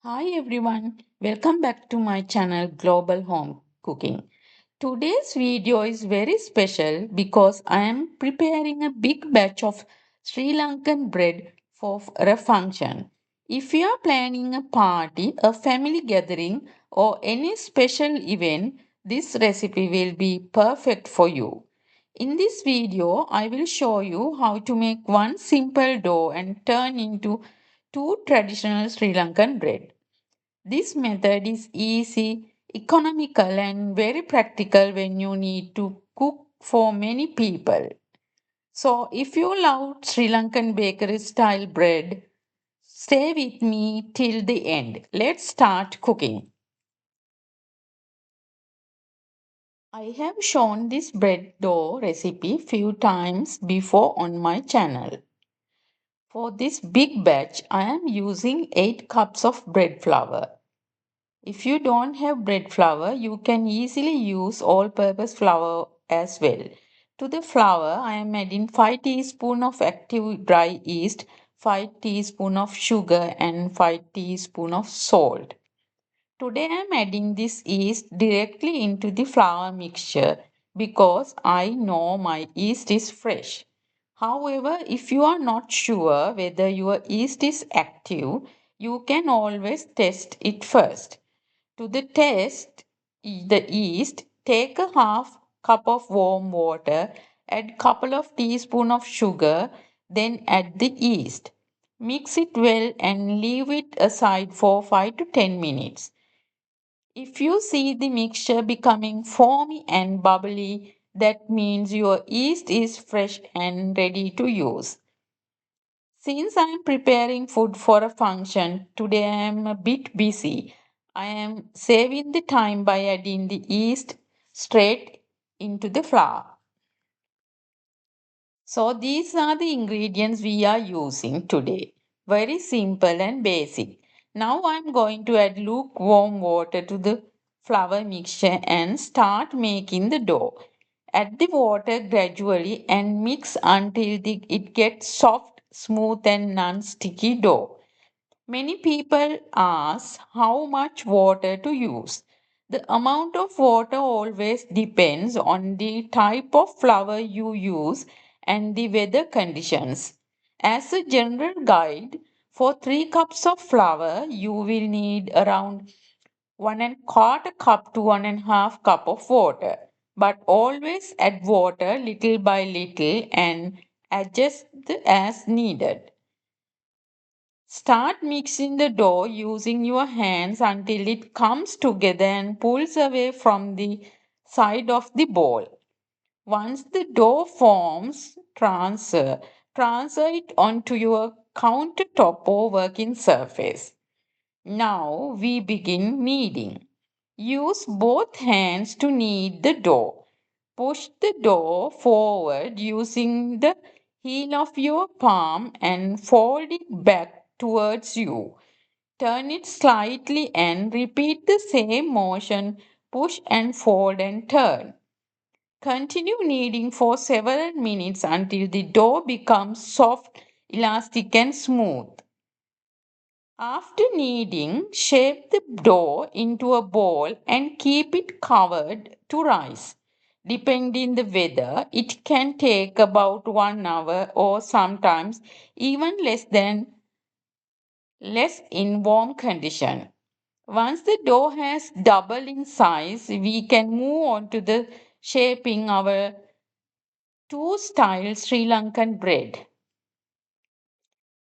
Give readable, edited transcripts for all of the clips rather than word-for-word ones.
Hi everyone, welcome back to my channel Global Home Cooking. Today's video is very special because I am preparing a big batch of Sri Lankan bread for a function. If you are planning a party, a family gathering, or any special event, this recipe will be perfect for you. In this video, I will show you how to make one simple dough and turn into two traditional Sri Lankan bread. This method is easy, economical, and very practical when you need to cook for many people. So, if you love Sri Lankan bakery style bread, stay with me till the end. Let's start cooking. I have shown this bread dough recipe few times before on my channel. For this big batch, I am using 8 cups of bread flour. If you don't have bread flour, you can easily use all-purpose flour as well. To the flour, I am adding 5 teaspoons of active dry yeast, 5 teaspoons of sugar and 5 teaspoons of salt. Today I am adding this yeast directly into the flour mixture because I know my yeast is fresh. However, if you are not sure whether your yeast is active, you can always test it first. To the test the yeast, take a half cup of warm water, add couple of teaspoons of sugar, then add the yeast. Mix it well and leave it aside for 5 to 10 minutes. If you see the mixture becoming foamy and bubbly, that means your yeast is fresh and ready to use. Since I am preparing food for a function, today I am a bit busy. I am saving the time by adding the yeast straight into the flour. So these are the ingredients we are using today. Very simple and basic. Now I am going to add lukewarm water to the flour mixture and start making the dough. Add the water gradually and mix until it gets soft, smooth and non-sticky dough. Many people ask how much water to use. The amount of water always depends on the type of flour you use and the weather conditions. As a general guide, for 3 cups of flour, you will need around 1 and quarter cup to 1.5 cup of water. But always add water little by little and adjust as needed. Start mixing the dough using your hands until it comes together and pulls away from the side of the bowl. Once the dough forms, transfer it onto your countertop or working surface. Now we begin kneading. Use both hands to knead the dough. Push the dough forward using the heel of your palm and fold it back towards you. Turn it slightly and repeat the same motion. Push and fold and turn. Continue kneading for several minutes until the dough becomes soft, elastic, and smooth. After kneading, shape the dough into a ball and keep it covered to rise. Depending the weather, it can take about 1 hour or sometimes even less in warm condition. Once the dough has doubled in size, we can move on to the shaping our two style Sri Lankan bread.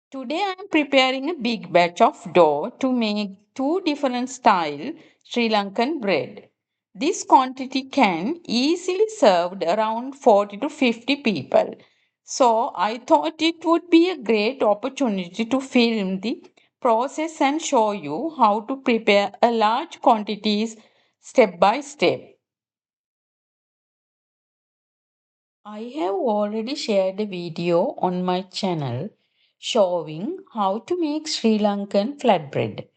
Today I am preparing a big batch of dough to make two different style Sri Lankan bread. This quantity can easily served around 40 to 50 people. So I thought it would be a great opportunity to film the process and show you how to prepare a large quantities step by step. I have already shared a video on my channel showing how to make Sri Lankan flatbread.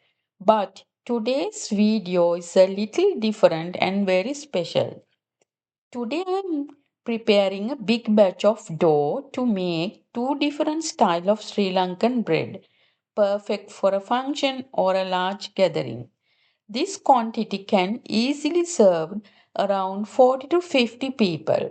But today's video is a little different and very special. Today I am preparing a big batch of dough to make two different styles of Sri Lankan bread, perfect for a function or a large gathering. This quantity can easily serve around 40 to 50 people.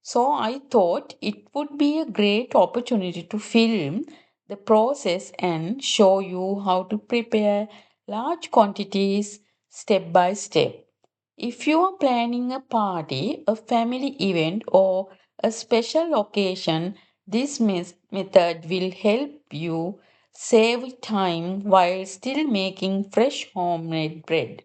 So I thought it would be a great opportunity to film the process and show you how to prepare large quantities step by step. If you are planning a party, a family event, or a special occasion, this method will help you save time while still making fresh homemade bread.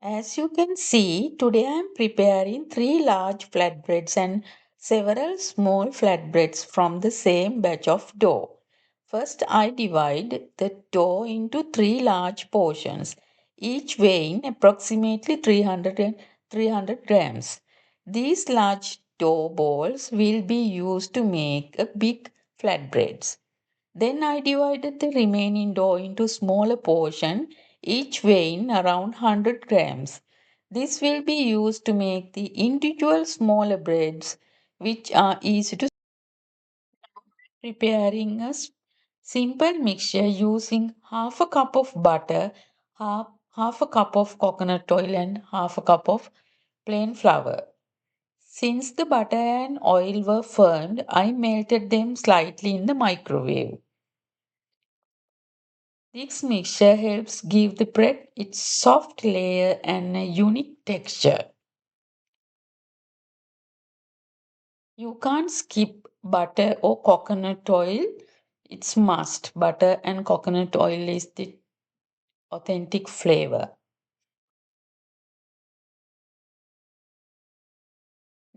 As you can see, today I am preparing three large flatbreads and several small flatbreads from the same batch of dough. First, I divide the dough into three large portions, each weighing approximately 300 grams. These large dough balls will be used to make a big flatbreads. Then I divided the remaining dough into smaller portions, each weighing around 100 grams. This will be used to make the individual smaller breads, which are easy to preparing a simple mixture using half a cup of butter, half a cup of coconut oil, and half a cup of plain flour. Since the butter and oil were firmed, I melted them slightly in the microwave. This mixture helps give the bread its soft layer and a unique texture. You can't skip butter or coconut oil. It's must. Butter and coconut oil is the authentic flavor.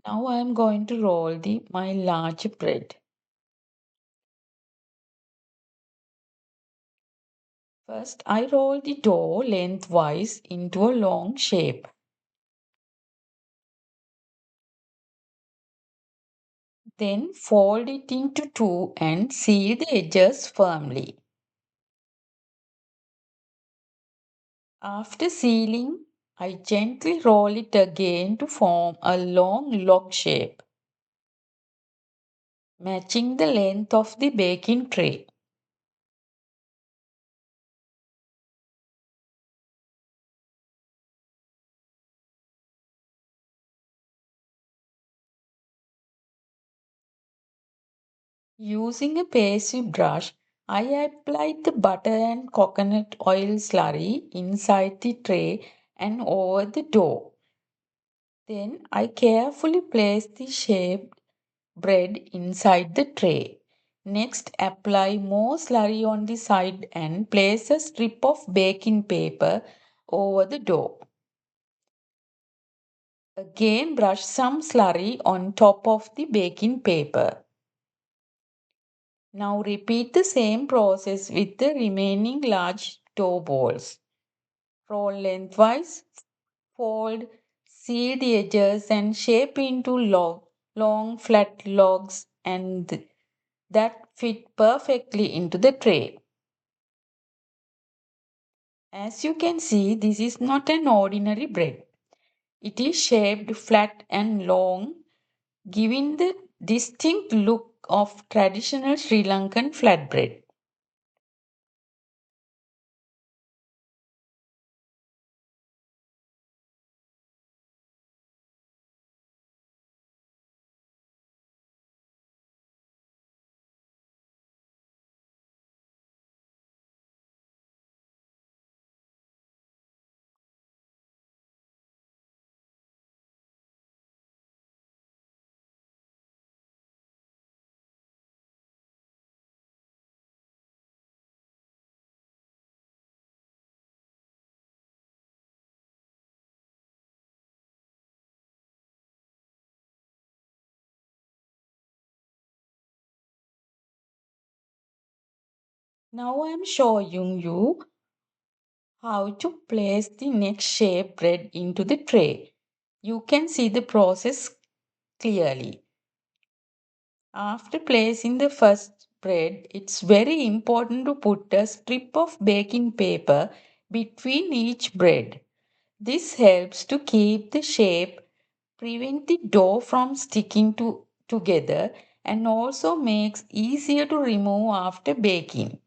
Now I am going to roll my large bread. First, I roll the dough lengthwise into a long shape. Then fold it into two and seal the edges firmly. After sealing, I gently roll it again to form a long log shape, matching the length of the baking tray. Using a pastry brush, I applied the butter and coconut oil slurry inside the tray and over the dough. Then I carefully place the shaped bread inside the tray. Next, apply more slurry on the side and place a strip of baking paper over the dough. Again, brush some slurry on top of the baking paper. Now, repeat the same process with the remaining large dough balls. Roll lengthwise, fold, seal the edges, and shape into long flat logs and that fit perfectly into the tray. As you can see, this is not an ordinary bread. It is shaped flat and long, giving the distinct look of traditional Sri Lankan flatbread. Now I am showing you how to place the next shape bread into the tray. You can see the process clearly. After placing the first bread, it's very important to put a strip of baking paper between each bread. This helps to keep the shape, prevent the dough from sticking together, and also makes easier to remove after baking.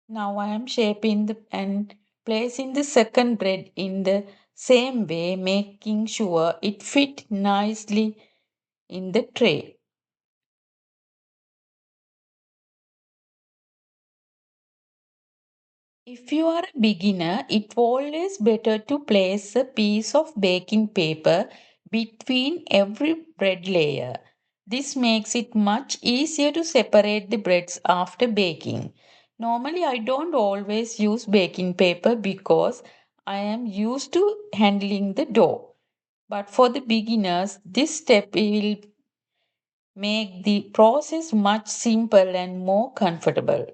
Now I am shaping and placing the second bread in the same way, making sure it fit nicely in the tray. If you are a beginner, it's always better to place a piece of baking paper between every bread layer. This makes it much easier to separate the breads after baking. Normally, I don't always use baking paper because I am used to handling the dough. But for the beginners, this step will make the process much simpler and more comfortable.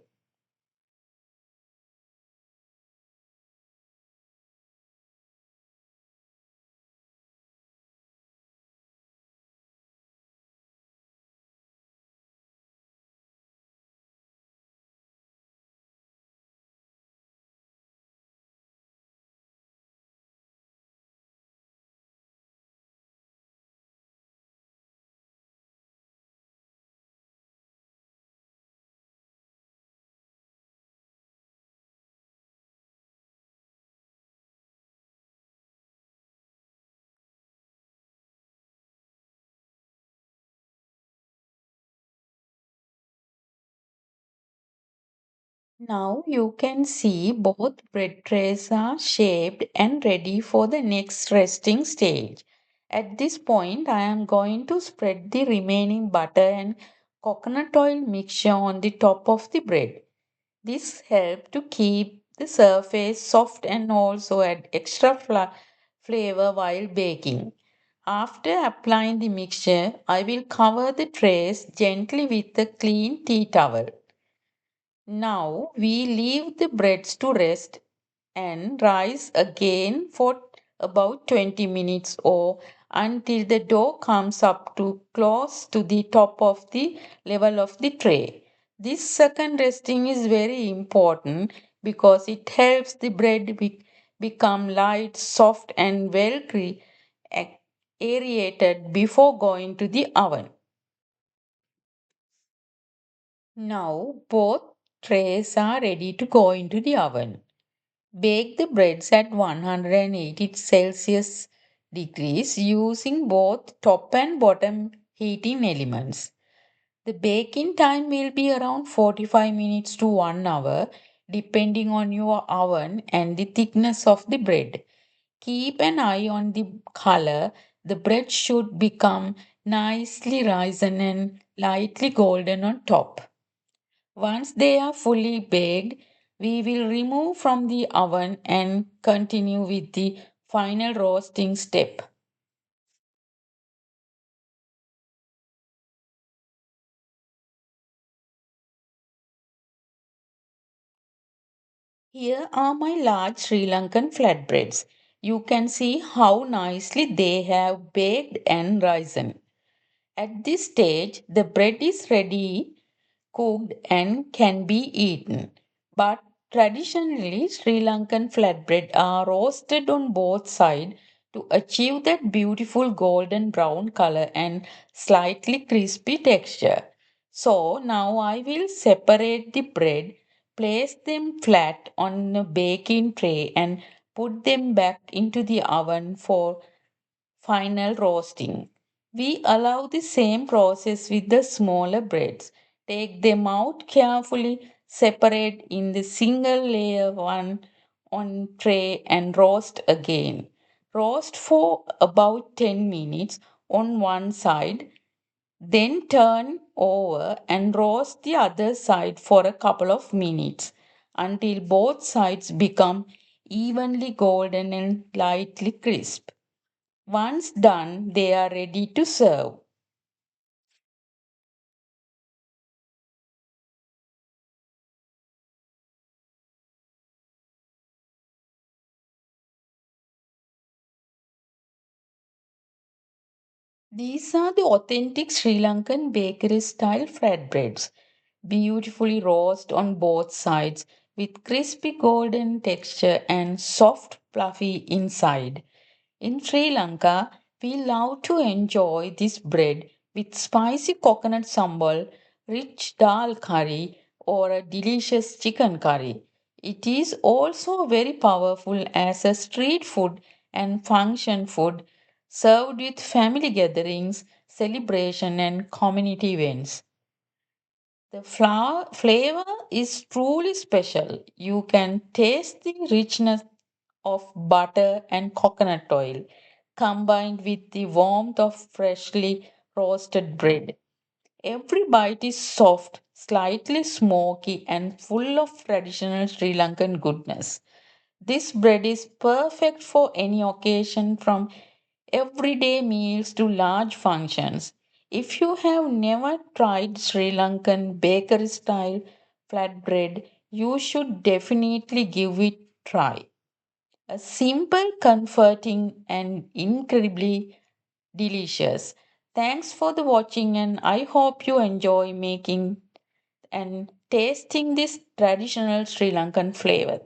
Now you can see both bread trays are shaped and ready for the next resting stage. At this point, I am going to spread the remaining butter and coconut oil mixture on the top of the bread. This helps to keep the surface soft and also add extra flavor while baking. After applying the mixture, I will cover the trays gently with a clean tea towel. Now we leave the breads to rest and rise again for about 20 minutes or until the dough comes up to close to the top of the level of the tray. This second resting is very important because it helps the bread become light, soft, and aerated before going to the oven. Now both trays are ready to go into the oven. Bake the breads at 180 Celsius degrees using both top and bottom heating elements. The baking time will be around 45 minutes to 1 hour depending on your oven and the thickness of the bread. Keep an eye on the color. The bread should become nicely risen and lightly golden on top. Once they are fully baked, we will remove from the oven and continue with the final roasting step. Here are my large Sri Lankan flatbreads. You can see how nicely they have baked and risen. At this stage, the bread is ready, cooked, and can be eaten. But traditionally, Sri Lankan flatbread are roasted on both sides to achieve that beautiful golden brown color and slightly crispy texture. So now I will separate the bread, place them flat on a baking tray, and put them back into the oven for final roasting. We allow the same process with the smaller breads. Take them out carefully, separate in the single layer one on tray and roast again. Roast for about 10 minutes on one side, then turn over and roast the other side for a couple of minutes until both sides become evenly golden and lightly crisp. Once done, they are ready to serve. These are the authentic Sri Lankan bakery style flatbreads, beautifully roasted on both sides with crispy golden texture and soft, fluffy inside. In Sri Lanka, we love to enjoy this bread with spicy coconut sambal, rich dal curry, or a delicious chicken curry. It is also very powerful as a street food and function food served with family gatherings, celebration, and community events. The flavor is truly special. You can taste the richness of butter and coconut oil combined with the warmth of freshly roasted bread. Every bite is soft, slightly smoky, and full of traditional Sri Lankan goodness. This bread is perfect for any occasion from everyday meals to large functions. If you have never tried Sri Lankan bakery style flatbread, you should definitely give it a try. A simple, comforting, and incredibly delicious. Thanks for the watching, and I hope you enjoy making and tasting this traditional Sri Lankan flavor.